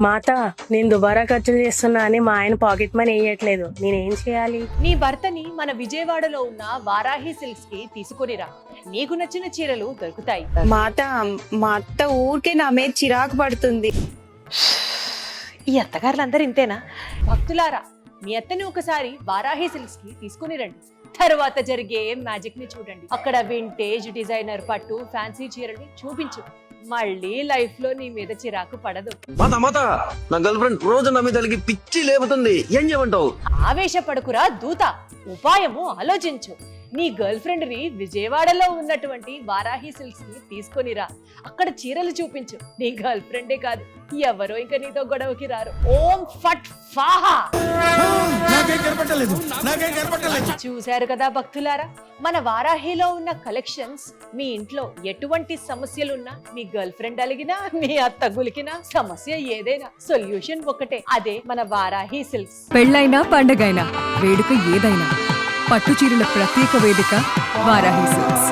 మాత నేను దుబారా ఖర్చులు చేస్తున్నా అని మా ఆయన పాకెట్ మనీ వేయట్లేదు, నేనేం చేయాలి? నీ భర్తని మన విజయవాడలో ఉన్న వారాహి సిల్క్స్ కి తీసుకొనిరా, నీకు నచ్చిన చీరలు దొరుకుతాయి. మా అత్త ఊరికే నా మీద చిరాకు పడుతుంది. ఈ అత్తగారులందరూ ఇంతేనా? భక్తులారా, మీ అత్తని ఒకసారి వారాహి సిల్క్స్ కి తీసుకుని రండి, తర్వాత జరిగే మ్యాజిక్ ని చూడండి. అక్కడ వింటేజ్ డిజైనర్ పట్టు ఫ్యాన్సీ చీరని చూపించు, మళ్ళీ లైఫ్ లో నీ మీద చిరాకు పడదు. నా గర్ల్ ఫ్రెండ్ రోజు నా మీద పిచ్చి లేపుతుంది, ఏం చేయమంటావు? ఆవేశపడకురా దూత, ఉపాయము ఆలోచించు. నీ గర్ల్ ఫ్రెండ్ ని విజయవాడలో ఉన్నటువంటి వారాహి సిల్క్స్ ని తీసుకొనిరా, అక్కడ చీరలు చూపించు. నీ గర్ల్ ఫ్రెండే కాదు, ఎవరో ఇంకా నీతో గొడవకి రారు. ఓం ఫట్ ఫాహా. చూశారు కదా భక్తులారా, మన వారాహిలో ఉన్న కలెక్షన్స్. మీ ఇంట్లో ఎటువంటి సమస్యలున్నా, మీ గర్ల్ ఫ్రెండ్ అలిగినా, మీ అత్త గులికినా, సమస్య ఏదైనా సొల్యూషన్ ఒకటే, అదే మన వారాహి సిల్క్స్. పెళ్ళైనా పండగైనా వేడుక ఏదైనా పట్టు చీరల ప్రత్యేక వేదిక వారాహి సిల్క్స్.